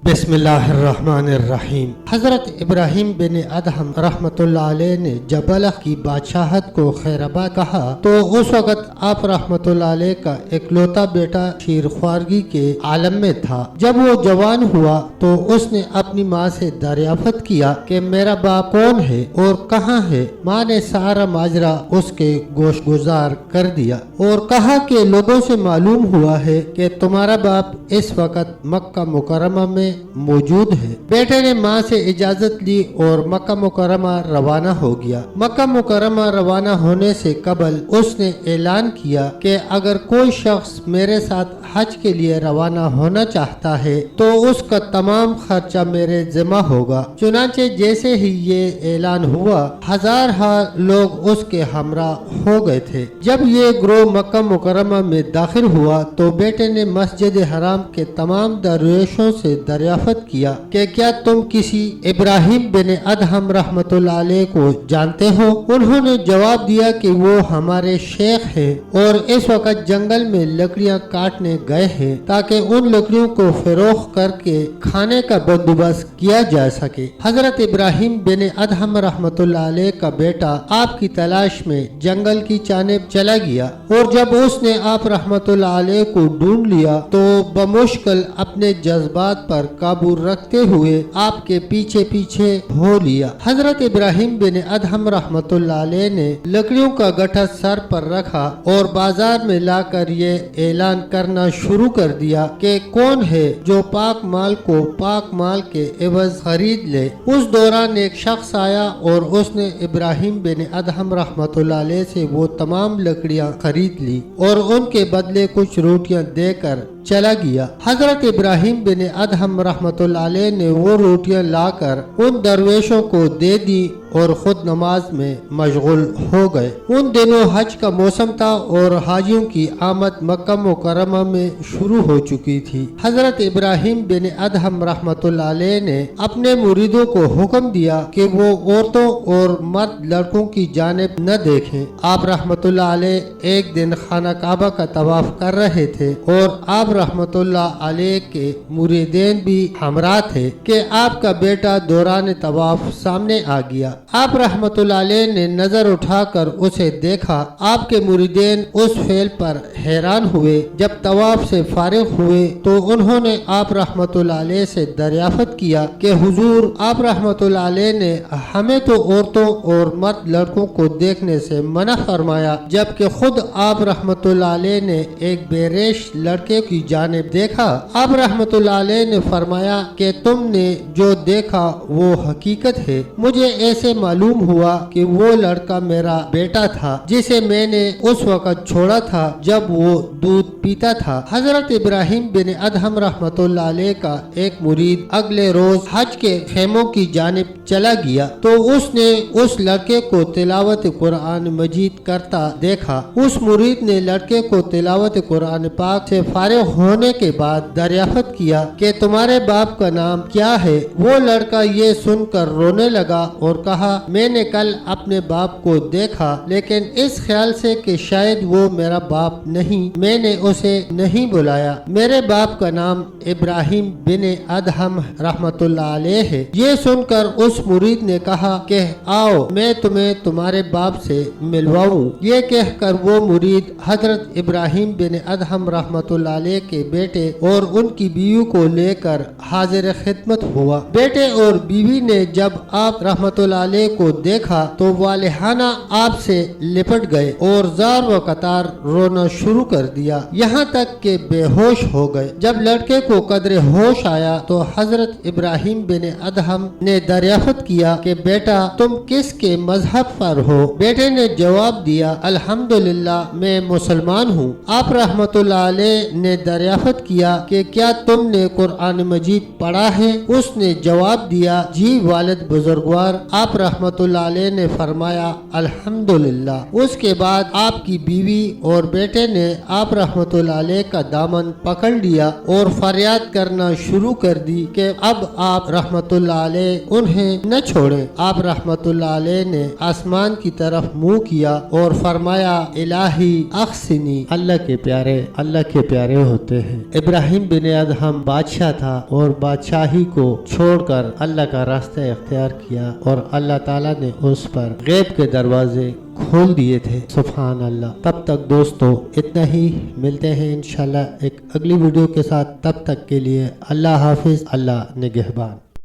बिस्मिल्लाहिर्रहमानिर्रहीम। हजरत इब्राहिम बिन अदहम रहमतुल्लाह अलैह ने जब बलख की बादशाहत को खैराबाद कहा तो उस वक़्त आप रहमतुल्लाह अलैह का इकलौता बेटा शीरख्वारगी के आलम में था। जब वो जवान हुआ तो उसने अपनी माँ से दरियाफ्त किया कि मेरा बाप कौन है और कहाँ है। माँ ने सारा माजरा उसके गोशगुजार कर दिया और कहा कि लोगों से मालूम हुआ है कि तुम्हारा बाप इस वक़्त मक्का मुकरमा में मौजूद है। बेटे ने माँ से इजाजत ली और मक्का मुकरमा रवाना हो गया। मक्का मुकरमा रवाना होने से कबल उसने ऐलान किया कि अगर कोई शख्स मेरे साथ हज के लिए रवाना होना चाहता है तो उसका तमाम खर्चा मेरे जिम्मा होगा। चुनांचे जैसे ही ये ऐलान हुआ हजार लोग उसके हमरा हो गए थे। जब ये ग्रोह मक्का मुकरमा में दाखिल हुआ तो बेटे ने मस्जिद हराम के तमाम दरवेशों से दरियाफ्त किया कि क्या तुम किसी इब्राहिम बिन अदहम रहमतुल्लाह अलैह को जानते हो। उन्होंने जवाब दिया कि वो हमारे शेख हैं और इस वक्त जंगल में लकड़ियां काटने गए हैं ताकि उन लकड़ियों को फरोख्त करके खाने का बंदोबस्त किया जा सके। हजरत इब्राहिम बिन अदहम रहमतुल्लाह अलैह का बेटा आपकी तलाश में जंगल की जानिब चला गया और जब उसने आप रहमतुल्लाह अलैह को ढूंढ लिया तो बमुश्किल अपने जज्बात पर काबू रखते हुए आपके पीछे पीछे हो लिया। हजरत इब्राहिम बिन अदहम रहमतुल्लाह अलैह ने लकड़ियों का गट्ठा सर पर रखा और बाजार में लाकर ये ऐलान करना शुरू कर दिया कि कौन है जो पाक माल को पाक माल के एवज खरीद ले। उस दौरान एक शख्स आया और उसने इब्राहिम बिन अदहम रहमतुल्लाह अलैह से वो तमाम लकड़ियां खरीद ली और उनके बदले कुछ रोटियां देकर चला गया। हजरत इब्राहिम बिन अदहम रहमतुल्लाह अलैह ने वो रोटियां लाकर उन दरवेशों को दे दी और खुद नमाज में मशगूल हो गए। उन दिनों हज का मौसम था और हाजियों की आमद मक्का मुकरमा में शुरू हो चुकी थी। हजरत इब्राहिम बिन अदहम रहमतुल्लाह अलैह ने अपने मुरीदों को हुक्म दिया कि वो औरतों और मर्द लड़कों की जानिब न देखें। आप रहमतुल्लाह अलैह एक दिन खाना काबा का तवाफ कर रहे थे और आप रहमतुल्लाह अलैह के मुरीदेन भी हमरा थे कि आपका बेटा दौरान तवाफ सामने आ गया। आप रहमतुल्लाह अलैह ने नजर उठाकर उसे देखा। आपके मुरीदेन उस फेल पर हैरान हुए। जब तवाफ से फारिग हुए तो उन्होंने आप रहमतुल्लाह अलैह से दरियाफ्त किया कि हुजूर, आप रहमतुल्लाह अलैह ने हमें तो औरतों और मर्द लड़कों को देखने से मना फरमाया, जबकि खुद आप रहमतुल्लाह अलैह ने एक बेरेश लड़के की जानिब देखा। आप रहमतुल्लाह अलैह ने फरमाया कि तुमने जो देखा वो हकीकत है। मुझे ऐसे मालूम हुआ कि वो लड़का मेरा बेटा था जिसे मैंने उस वक्त छोड़ा था जब वो दूध पीता था। हजरत इब्राहिम बिन अदहम रहमतुल्लाह अलैह का एक मुरीद अगले रोज हज के खेमों की जानिब चला गया तो उसने उस लड़के को तिलावत कुरान मजीद करता देखा। उस मुरीद ने लड़के को तिलावत कुरान पाक से फारिग होने के बाद दरियाफ्त किया कि तुम्हारे बाप का नाम क्या है। वो लड़का ये सुनकर रोने लगा और कहा, मैंने कल अपने बाप को देखा लेकिन इस ख्याल से कि शायद वो मेरा बाप नहीं, मैंने उसे नहीं बुलाया। मेरे बाप का नाम इब्राहिम बिन अदहम रहमतुल्लाह अलैह है। ये सुनकर उस मुरीद ने कहा कि आओ मैं तुम्हें तुम्हारे बाप से मिलवाऊं। ये कहकर वो मुरीद हजरत इब्राहिम बिन अदहम रहमतुल्लाह अलैह के बेटे और उनकी बीवी को लेकर हाजिर खिदमत हुआ। बेटे और बीवी ने जब आप रहमतुल्लाह अलैह को देखा तो वालिहाना आपसे लिपट गए और जार व कतार रोना शुरू कर दिया, यहाँ तक के बेहोश हो गए। जब लड़के को कदरे होश आया तो हजरत इब्राहिम बिन अदहम ने दरियाफ्त किया कि बेटा तुम किसके मजहब पर हो। बेटे ने जवाब दिया, अल्हम्दुलिल्लाह मैं मुसलमान हूँ। आप रहमतुल्लाह अलैह ने दरियाफ्त किया कि क्या तुमने कुरान मजीद पढ़ा है। उसने जवाब दिया, जी वालिद बुजुर्गवार, आप आप रहमतुल्लाह अलैह ने फरमाया अल्हम्दुलिल्लाह। उसके बाद आपकी बीवी और बेटे ने आप रहमतुल्लाह अलैह का दामन पकड़ लिया और फरियाद करना शुरू कर दी कि अब आप रहमतुल्लाह अलैह उन्हें न छोड़ें। आप रहमतुल्लाह अलैह ने आसमान की तरफ मुंह किया और फरमाया इलाही अख्सिनी। अल्लाह के प्यारे होते हैं। इब्राहिम बिन अदहम बादशाह था और बादशाही को छोड़कर अल्लाह का रास्ता इख्तियार किया और अल्लाह ताला ने उस पर गैब के दरवाजे खोल दिए थे। सुभान अल्लाह। तब तक दोस्तों इतना ही, मिलते हैं इंशाल्लाह एक अगली वीडियो के साथ। तब तक के लिए अल्लाह हाफिज, अल्लाह निगहबान।